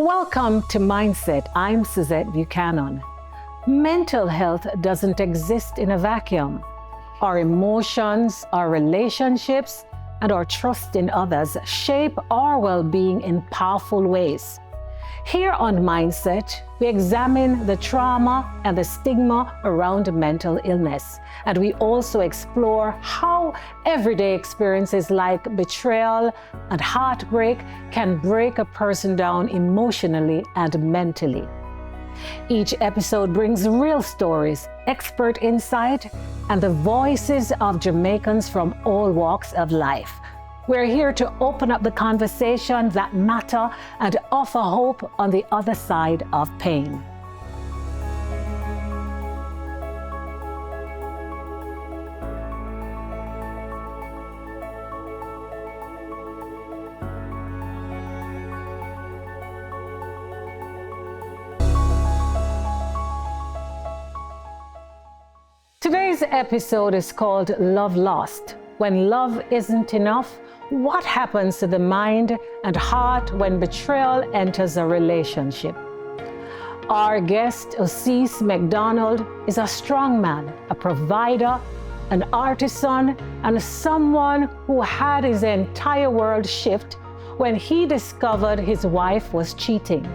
Welcome to Mindset. I'm Suzette Buchanan. Mental health doesn't exist in a vacuum. Our emotions, our relationships, and our trust in others shape our well-being in powerful ways. Here on Mindset, we examine the trauma and the stigma around mental illness, and we also explore how everyday experiences like betrayal and heartbreak can break a person down emotionally and mentally. Each episode brings real stories, expert insight, and the voices of Jamaicans from all walks of life. We're here to open up the conversation that matter and offer hope on the other side of pain. Today's episode is called Love Lost. When love isn't enough, what happens to the mind and heart when betrayal enters a relationship? Our guest, Oise Macdonald, is a strong man, a provider, an artisan, and someone who had his entire world shift when he discovered his wife was cheating,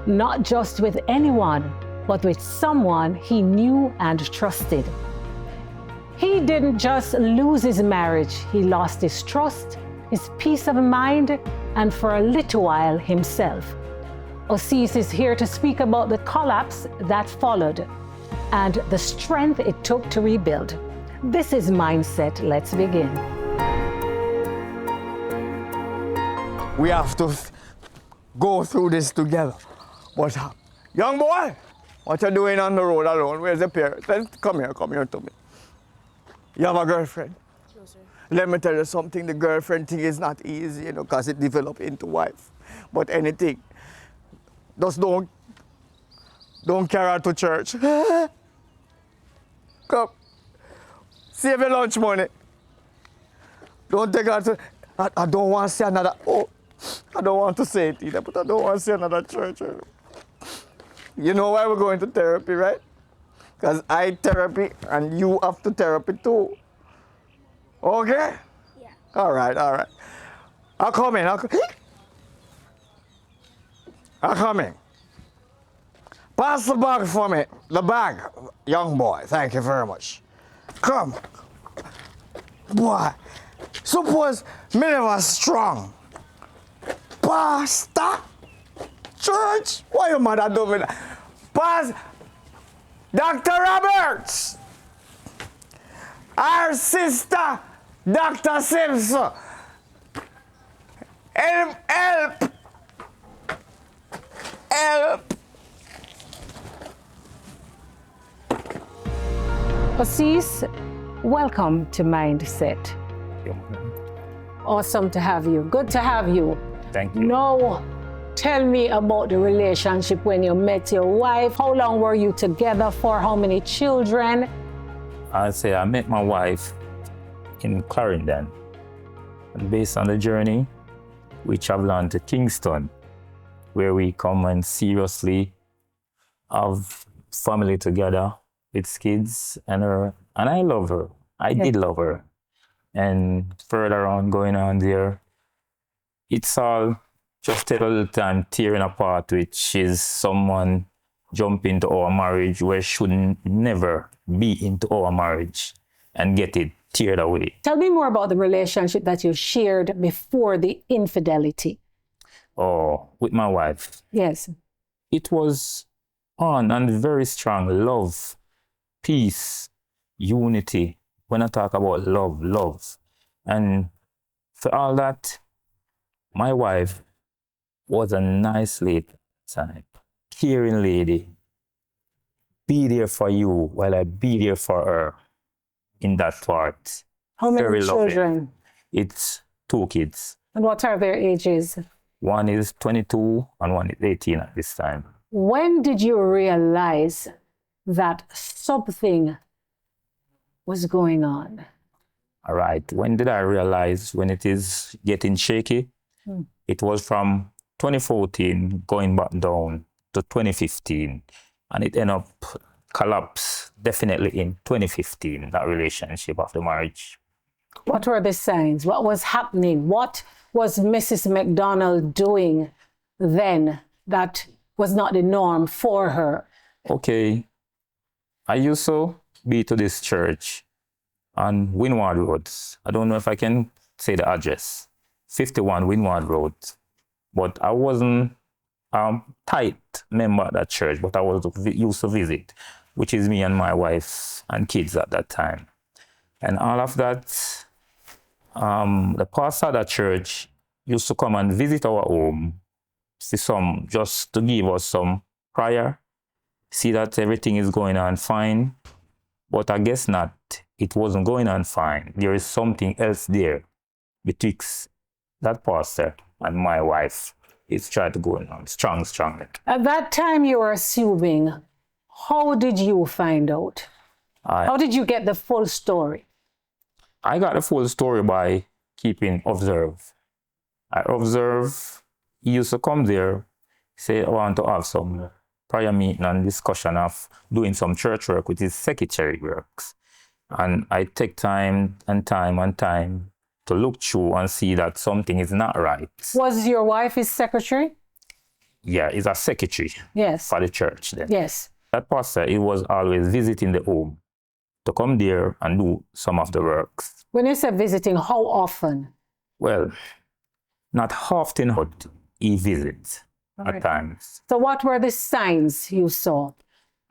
not just with anyone, but with someone he knew and trusted. He didn't just lose his marriage, he lost his trust, his peace of mind, and for a little while himself. Oise is here to speak about the collapse that followed and the strength it took to rebuild. This is Mindset. Let's begin. We have to go through this together. But young boy, what you doing on the road alone? Where's the parents? Come here to me. You have a girlfriend? No, sir. Let me tell you something, the girlfriend thing is not easy, because it develops into wife. But anything, just don't carry her to church. Come, save your lunch money. Don't take her to, I don't want to see another, I don't want to say it either, but I don't want to see another church. You know why we're going to therapy, right? Because I therapy and you have to therapy too. Okay? Yeah. All right. I'll come in. Pass the bag for me. The bag, young boy. Thank you very much. Come. Boy, suppose me never strong. Pastor? Church? Why your mother do me that? Pass. Dr. Roberts, our sister, Dr. Simpson, help. Oise, welcome to Mindset. Awesome to have you. Good to have you. Thank you. Now, tell me about the relationship when you met your wife. How long were you together for? How many children? I'd say I met my wife in Clarendon. And based on the journey, we traveled on to Kingston, where we come and seriously have family together with kids and her. And I love her. I did love her. And further on, going on there, it's all just a little time tearing apart, which is someone jump into our marriage where shouldn't never be into our marriage and get it teared away. Tell me more about the relationship that you shared before the infidelity. Oh, with my wife. Yes. It was on and very strong love, peace, unity. When I talk about love. And for all that, my wife was a nice lady type, caring lady. Be there for you while I be there for her in that part. How many Very children? loving. It's 2 kids. And what are their ages? One is 22 and one is 18 at this time. When did you realize that something was going on? All right. When did I realize when it is getting shaky? It was from 2014 going back down to 2015, and it ended up collapse definitely in 2015, that relationship of the marriage. What were the signs? What was happening? What was Mrs. Macdonald doing then that was not the norm for her? Okay, I used to be to this church on Windward Road. I don't know if I can say the address, 51 Windward Road. But I wasn't a tight member of that church, but I was used to visit, which is me and my wife and kids at that time. And all of that, the pastor of that church used to come and visit our home, see some, just to give us some prayer, see that everything is going on fine. But I guess not. It wasn't going on fine. There is something else there betwixt that pastor and my wife. It's trying to go on strong. At that time you were assuming, how did you find out? How did you get the full story? I got the full story by keeping observe. I observe. He used to come there, say, I want to have some prayer meeting and discussion of doing some church work with his secretary works. And I take time to look through and see that something is not right. Was your wife his secretary? Yeah, he's a secretary. Yes. For the church then. Yes. That pastor, he was always visiting the home to come there and do some of the works. When you say visiting, how often? Well, not often, but he visits at times. So what were the signs you saw?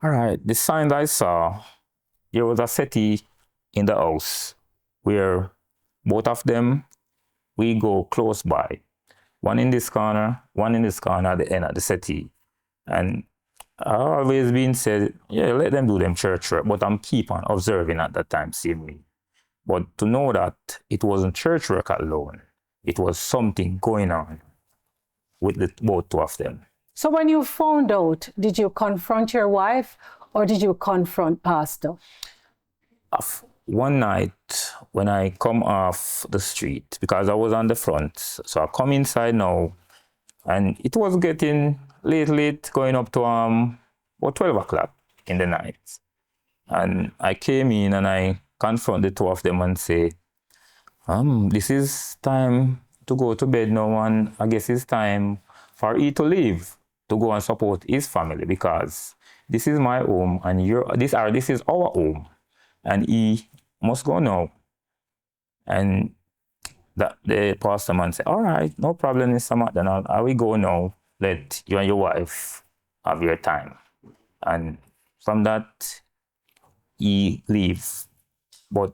All right, the signs I saw, there was a settee in the house where both of them, we go close by. One in this corner at the end of the settee. And I always been said, yeah, let them do them church work, but I'm keep on observing at that time, same way. But to know that it wasn't church work alone, it was something going on with both two of them. So when you found out, did you confront your wife or did you confront Pastor? One night when I come off the street, because I was on the front, so I come inside now, and it was getting late, going up to about 12 o'clock in the night. And I came in and I confront the two of them and say, this is time to go to bed now, and I guess it's time for he to leave to go and support his family, because this is my home and this is our home, and he must go now. And the pastor man said, all right, no problem, Mr. Macdonald, I will go now. Let you and your wife have your time. And from that, he leave. But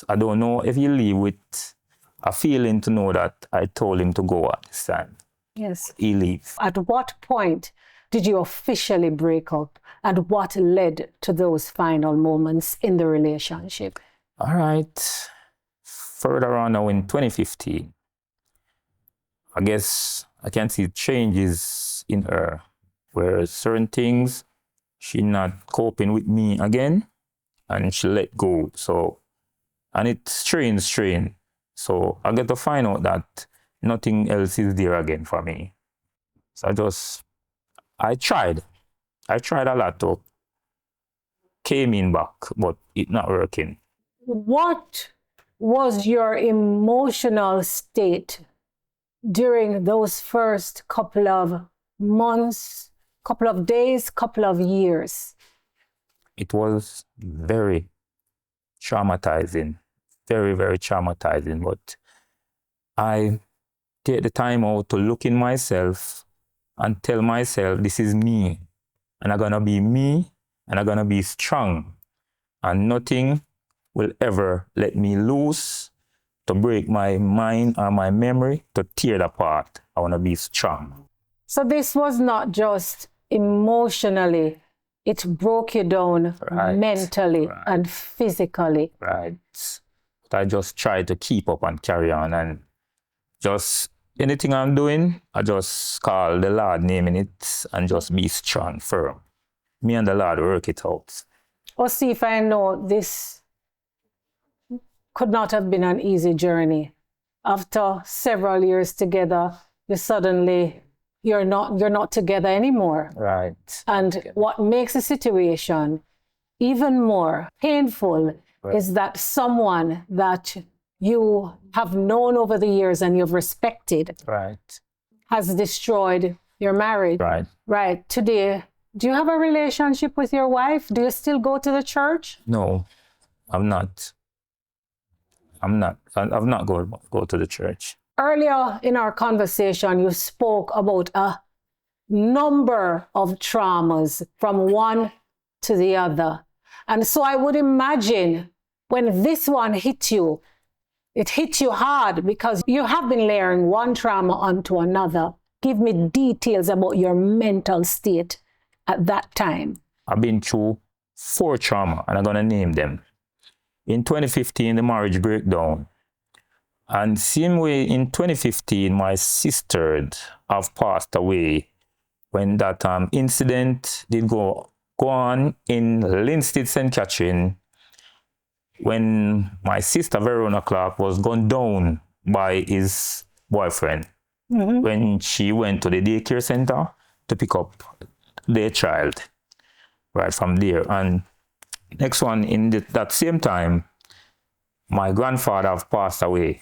I don't know if he leave with a feeling to know that I told him to go at this time. Yes. He leave. At what point did you officially break up, and what led to those final moments in the relationship? All right. Further on now in 2015, I guess I can see changes in her, where certain things she not coping with me again, and she let go. So, and it's strain. So I get to find out that nothing else is there again for me. So I tried a lot to came in back, but it's not working. What was your emotional state during those first couple of months, couple of days, couple of years? It was very traumatizing, very traumatizing, but I take the time out to look in myself and tell myself, this is me, and I'm gonna be me, and I'm gonna be strong, and nothing will ever let me loose to break my mind or my memory, to tear it apart. I wanna be strong. So this was not just emotionally, it broke you down mentally and physically. Right. But I just try to keep up and carry on, and just anything I'm doing, I just call the Lord, naming it, and just be strong, firm. Me and the Lord work it out. Oise, if I know this could not have been an easy journey. After several years together, you suddenly you're not together anymore. Right. And what makes the situation even more painful is that someone that you have known over the years and you've respected has destroyed your marriage. Right. Today, do you have a relationship with your wife? Do you still go to the church? No, I'm not. I've not go to the church. Earlier in our conversation, you spoke about a number of traumas from one to the other. And so I would imagine when this one hit you, it hit you hard because you have been layering one trauma onto another. Give me details about your mental state at that time. I've been through 4 trauma, and I'm going to name them. In 2015, the marriage breakdown. And same way in 2015, my sister have passed away when that incident did go on in Linstead, St. Catherine, when my sister Verona Clark was gunned down by his boyfriend when she went to the daycare center to pick up their child right from there. And next one, in that same time, my grandfather have passed away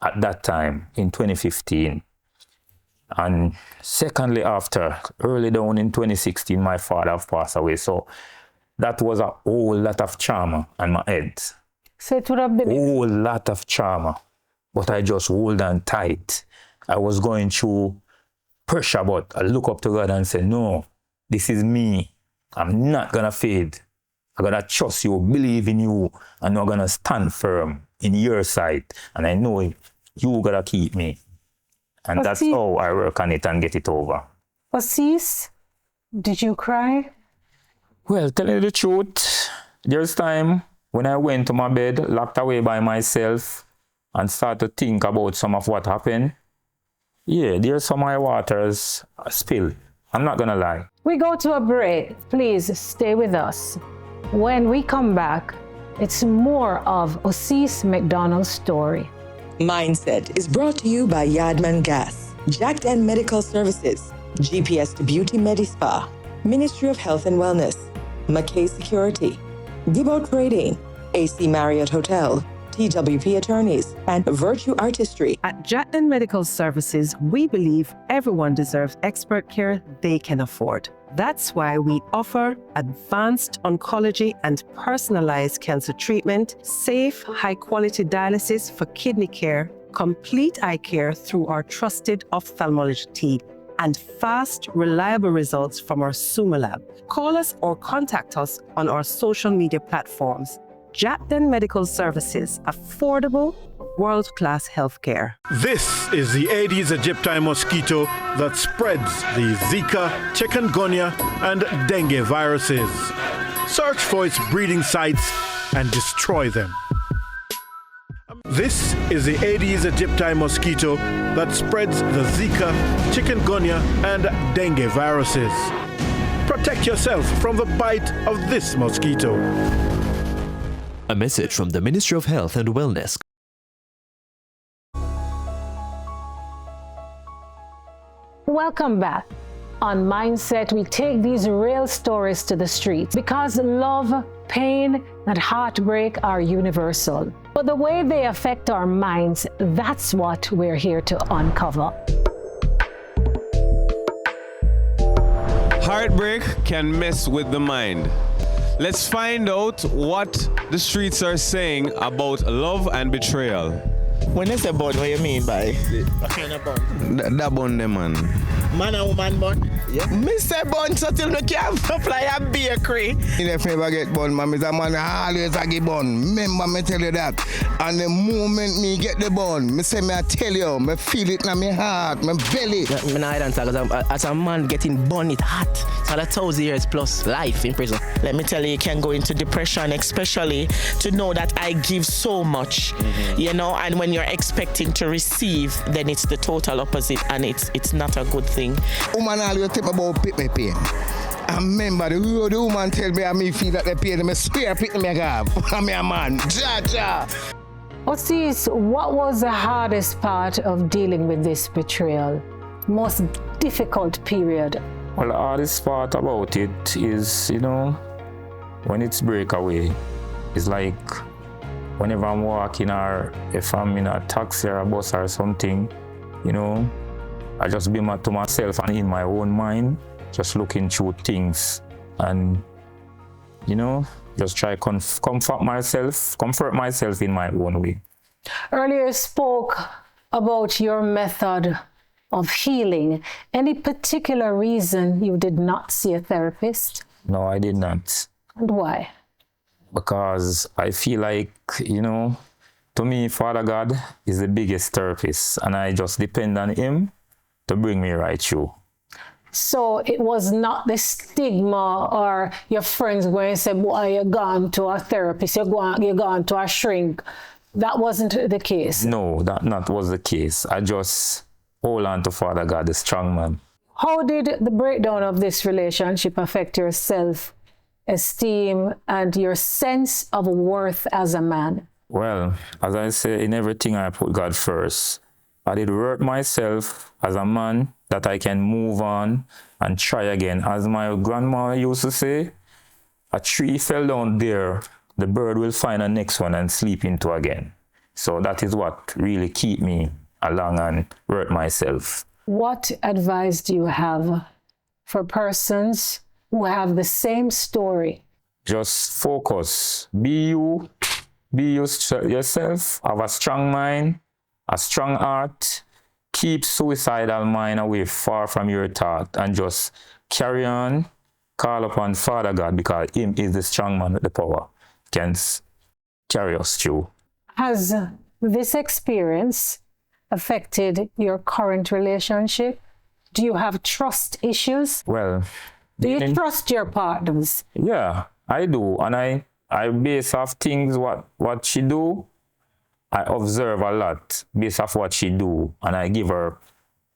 at that time in 2015. And secondly after, early down in 2016, my father have passed away. So that was a whole lot of trauma on my head. So it would have been a whole lot of trauma. But I just hold on tight. I was going through pressure, but I look up to God and say, no, this is me. I'm not gonna fade. I'm gonna trust you, believe in you, and I'm gonna stand firm in your side. And I know you gotta keep me. And that's how I work on it and get it over. Oise, did you cry? Well, telling you the truth, there's time when I went to my bed, locked away by myself, and started to think about some of what happened. Yeah, there's some high waters spill. I'm not gonna lie. We go to a break. Please stay with us. When we come back, it's more of Oise Macdonald's story. Mindset is brought to you by Yardman Gas, Jack Den Medical Services, GPS to Beauty Medispa, Ministry of Health and Wellness, McKay Security, Gibo Trading, AC Marriott Hotel, TWP Attorneys, and Virtue Artistry. At Jack Den Medical Services, we believe everyone deserves expert care they can afford. That's why we offer advanced oncology and personalized cancer treatment, safe, high-quality dialysis for kidney care, complete eye care through our trusted ophthalmology team, and fast, reliable results from our Suma lab. Call us or contact us on our social media platforms. Jack Den Medical Services, affordable, world-class healthcare. This is the Aedes aegypti mosquito that spreads the Zika, chikungunya, and dengue viruses. Search for its breeding sites and destroy them. This is the Aedes aegypti mosquito that spreads the Zika, chikungunya, and dengue viruses. Protect yourself from the bite of this mosquito. A message from the Ministry of Health and Wellness. Welcome back. On Mindset, we take these real stories to the streets because love, pain, and heartbreak are universal. But the way they affect our minds, that's what we're here to uncover. Heartbreak can mess with the mind. Let's find out what the streets are saying about love and betrayal. When you say bun, what you mean by? What kind of bun? That bun, the man. Man and woman bun? Yeah. Me say bun so till me can't fly a bakery. If you never get bun, man, Mr. Man always a give bun. Remember me tell you that. And the moment me get the bun, me say me I tell you, me feel it in my heart, my belly. Me not answer because as a man getting bun, it hot. So that's 1,000 years plus life in prison. Let me tell you, you can go into depression, especially to know that I give so much, you know, and when you're expecting to receive, then it's the total opposite, and it's not a good thing. Woman always tell me about me pain. I remember the woman tell me I me feel that the pain, me swear pick me have. I'm a man. Ja. Oise, what was the hardest part of dealing with this betrayal? Most difficult period? Well, the hardest part about it is, when it's breakaway, it's like whenever I'm walking or if I'm in a taxi or a bus or something, I just be to myself and in my own mind, just looking through things and, just try comfort myself in my own way. Earlier spoke about your method of healing. Any particular reason you did not see a therapist? No, I did not. And why? Because I feel like, to me, Father God is the biggest therapist, and I just depend on him to bring me right through. So it was not the stigma or your friends going and say, boy, you're gone to a therapist, you're gone to a shrink. That wasn't the case? No, that not was the case. I just hold on to Father God, the strong man. How did the breakdown of this relationship affect your self-esteem and your sense of worth as a man? Well, as I say, in everything I put God first. I did work myself as a man that I can move on and try again. As my grandma used to say, a tree fell down there, the bird will find a next one and sleep into again. So that is what really keep me along and work myself. What advice do you have for persons who have the same story? Just focus. Be you. Be yourself. Have a strong mind, a strong heart. Keep suicidal mind away far from your thought and just carry on. Call upon Father God because him is the strong man with the power. Can carry us through. Has this experience affected your current relationship? Do you have trust issues? Well, do you trust your partners? Yeah, I do. And I base off things what she do. I observe a lot based off what she do, and I give her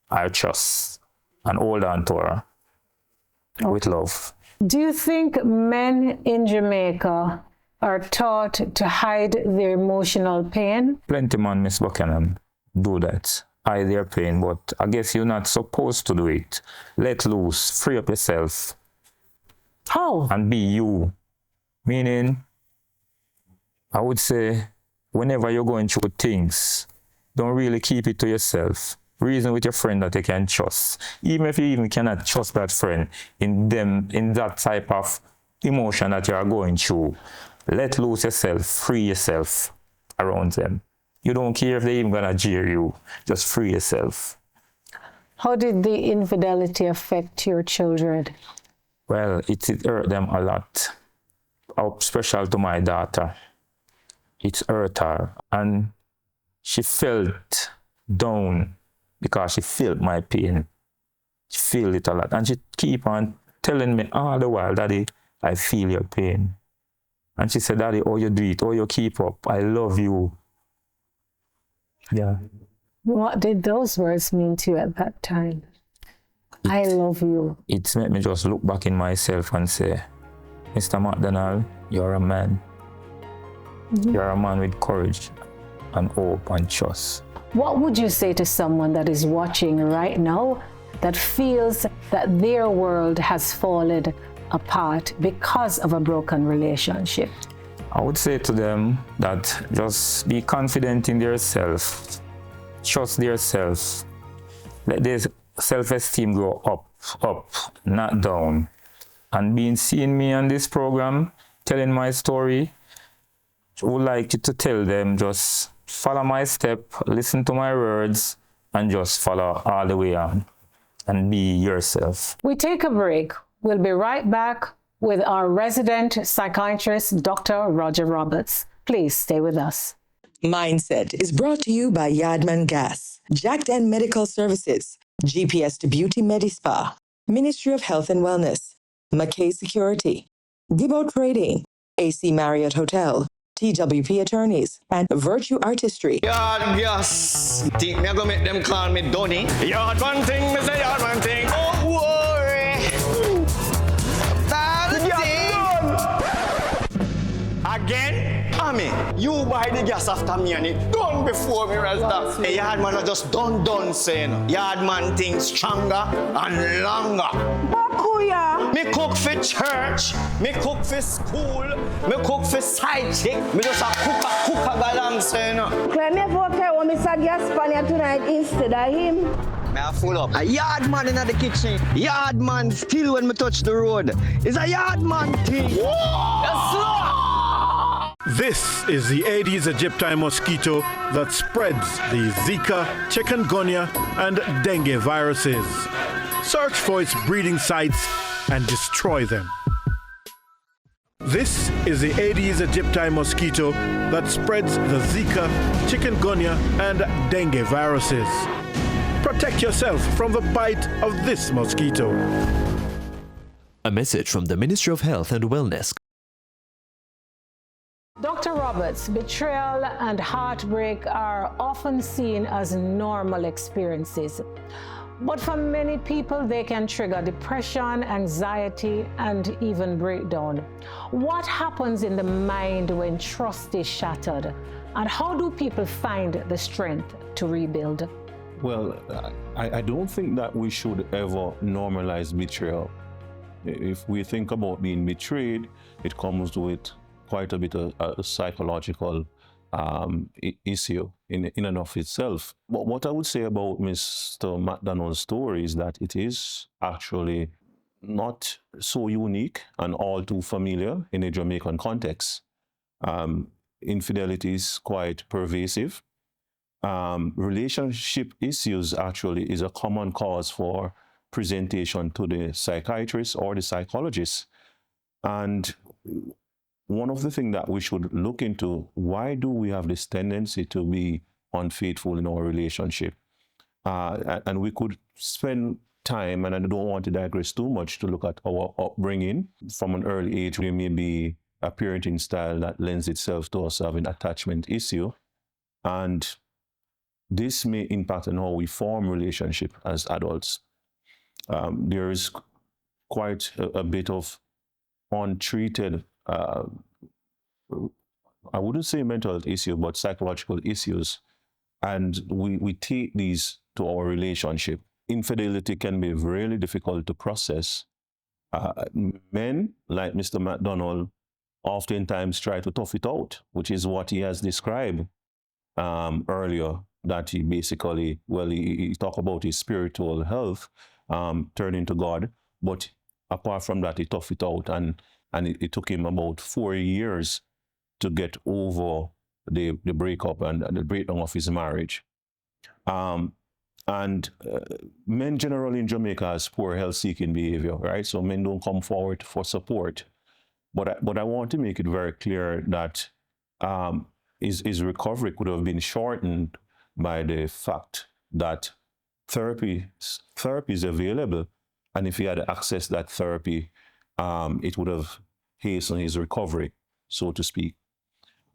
I trust and hold on to her with love. Do you think men in Jamaica are taught to hide their emotional pain? Plenty man, Miss Buchanan, do that. Hide their pain, but I guess you're not supposed to do it. Let loose, free up yourself. How? And be you. Meaning, I would say, whenever you're going through things, don't really keep it to yourself. Reason with your friend that you can trust. Even if you even cannot trust that friend in that type of emotion that you are going through, let loose yourself, free yourself around them. You don't care if they even gonna jeer you. Just free yourself. How did the infidelity affect your children? Well, it hurt them a lot. Especially to my daughter. It hurt her. And she felt down because she felt my pain. She felt it a lot. And she keep on telling me all the while, Daddy, I feel your pain. And she said, Daddy, oh, you do it, oh, you keep up, I love you. Yeah. What did those words mean to you at that time? I love you. It's made me just look back in myself and say, Mr. Macdonald, you're a man. Mm-hmm. You're a man with courage and hope and trust. What would you say to someone that is watching right now that feels that their world has fallen apart because of a broken relationship? I would say to them that just be confident in yourself, trust yourself, let their self-esteem go up, not down. And being seeing me on this program, telling my story, I would like you to tell them just follow my step, listen to my words, and just follow all the way on and be yourself. We take a break. We'll be right back with our resident psychiatrist, Dr. Roger Roberts. Please stay with us. Mindset is brought to you by Yadman Gas, Jack Den Medical Services, GPS to Beauty Medispa, Ministry of Health and Wellness, McKay Security, Gibo Trading, AC Marriott Hotel, TWP Attorneys, and Virtue Artistry. Yard gas. Think me go make them call me Donny. Yard one thing, me say yard one thing. Oh, worry. Bad thing. Again? Ami, you buy the gas after me and it done come before me, Rasta. Hey, yard man are just done saying. Yard man things stronger and longer. Bakuya. Me cook for church, me cook for school, me cook for side chick. Me just a cook a galang saying. Claim me for okay when me say gas pan tonight instead of him. Me a full up. A yard man in the kitchen. Yard man still when me touch the road. It's a yard man thing. Yes, sir. This is the Aedes aegypti mosquito that spreads the Zika, chikungunya, and dengue viruses. Search for its breeding sites and destroy them. This is the Aedes aegypti mosquito that spreads the Zika, chikungunya, and dengue viruses. Protect yourself from the bite of this mosquito. A message from the Ministry of Health and Wellness. Dr. Roberts, betrayal and heartbreak are often seen as normal experiences. But for many people, they can trigger depression, anxiety, and even breakdown. What happens in the mind when trust is shattered? And how do people find the strength to rebuild? Well, I don't think that we should ever normalize betrayal. If we think about being betrayed, it comes with quite a bit of a psychological issue in and of itself. But what I would say about Mr. Macdonald's story is that it is actually not so unique and all too familiar in a Jamaican context. Infidelity is quite pervasive. Relationship issues actually is a common cause for presentation to the psychiatrist or the psychologist. And one of the things that we should look into, why do we have this tendency to be unfaithful in our relationship? And we could spend time, and I don't want to digress too much, to look at our upbringing. From an early age, there may be a parenting style that lends itself to us having attachment issue. And this may impact on how we form relationship as adults. There is quite a bit of untreated, I wouldn't say mental health issue, but psychological issues. And we take these to our relationship. Infidelity can be really difficult to process. Men, like Mr. Macdonald, oftentimes try to tough it out, which is what he has described earlier, that he basically, well, he talked about his spiritual health, turning to God, but apart from that, he toughed it out, and it took him about 4 years to get over the breakup and the breakdown of his marriage. Men generally in Jamaica has poor health-seeking behavior, right? So men don't come forward for support. But I want to make it very clear that his recovery could have been shortened by the fact that therapy is available, and if he had accessed that therapy, it would have hastened his recovery, so to speak.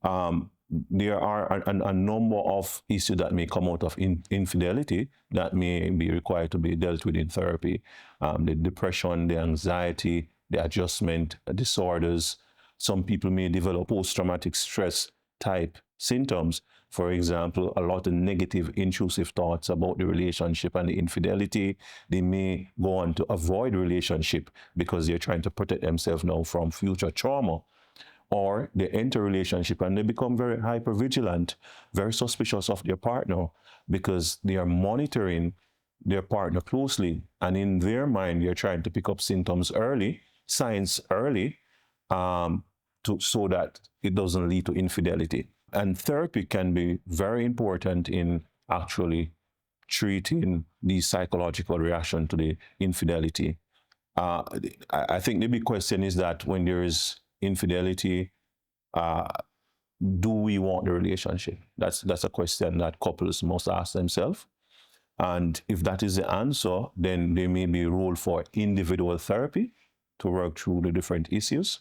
There are a number of issues that may come out of infidelity that may be required to be dealt with in therapy. The depression, the anxiety, the adjustment disorders. Some people may develop post-traumatic stress type symptoms. For example, a lot of negative, intrusive thoughts about the relationship and the infidelity. They may go on to avoid relationship because they're trying to protect themselves now from future trauma. Or they enter a relationship and they become very hypervigilant, very suspicious of their partner because they are monitoring their partner closely. And in their mind, they're trying to pick up symptoms early, signs early, so that it doesn't lead to infidelity. And therapy can be very important in actually treating the psychological reaction to the infidelity. I think the big question is that when there is infidelity, do we want the relationship? That's a question that couples must ask themselves. And if that is the answer, then there may be a role for individual therapy to work through the different issues.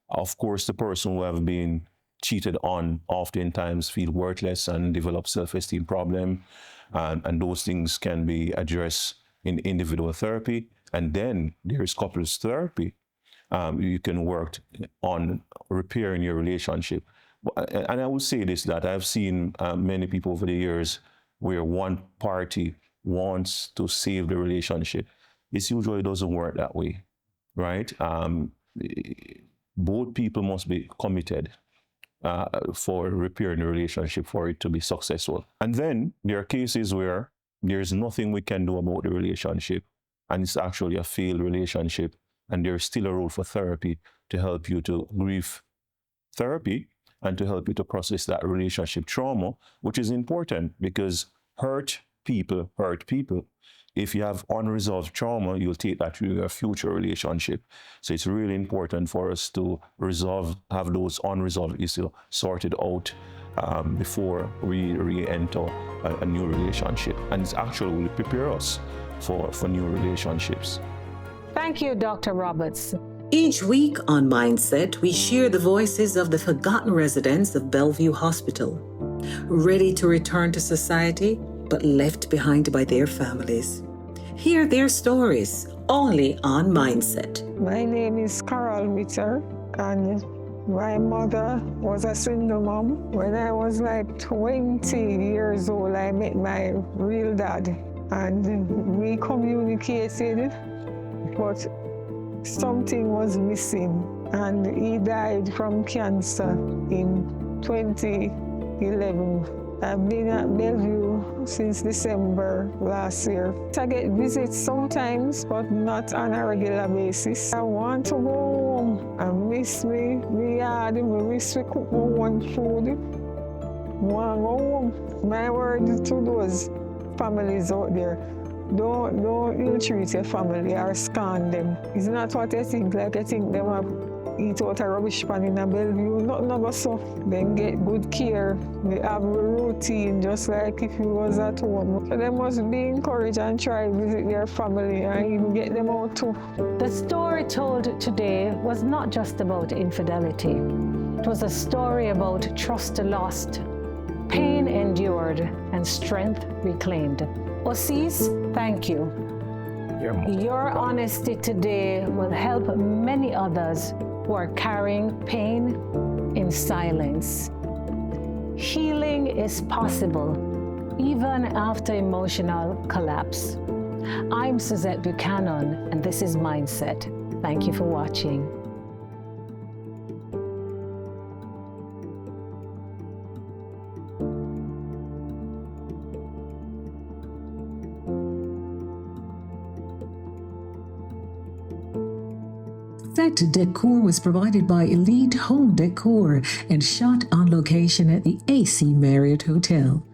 Of course, the person who have been cheated on oftentimes feel worthless and develop self-esteem problem. And those things can be addressed in individual therapy. And then there is couples therapy. You can work on repairing your relationship. And I will say this, that I've seen many people over the years where one party wants to save the relationship. It usually doesn't work that way, right? Both people must be committed for repairing the relationship for it to be successful. And then there are cases where there's nothing we can do about the relationship, and it's actually a failed relationship, and there's still a role for therapy to help you to grieve therapy and to help you to process that relationship trauma, which is important because hurt people hurt people. If you have unresolved trauma, you'll take that to your future relationship. So it's really important for us to have those unresolved issues sorted out before we re-enter a new relationship. And it's actually will prepare us for new relationships. Thank you, Dr. Roberts. Each week on Mindset, we share the voices of the forgotten residents of Bellevue Hospital, ready to return to society, but left behind by their families. Hear their stories only on Mindset. My name is Carol Witter, and my mother was a single mom. When I was like 20 years old, I met my real dad, and we communicated, but something was missing, and he died from cancer in 2011. I've been at Bellevue since December last year. I get visits sometimes, but not on a regular basis. I want to go home. I miss me yard, I miss me cook my own food. I want to go home. My word to those families out there, don't ill-treat your family or scorn them. It's not what you think, like you think them have eat out a rubbish pan in a Bellevue. Nothing about so. Then get good care. They have a routine just like if you was at home. So they must be encouraged and try to visit their family and even get them out too. The story told today was not just about infidelity. It was a story about trust lost, pain endured, and strength reclaimed. Oise, thank you. Your honesty today will help many others who are carrying pain in silence. Healing is possible even after emotional collapse. I'm Suzette Buchanan, and this is Mindset. Thank you for watching. Set decor was provided by Elite Home Decor and shot on location at the AC Marriott Hotel.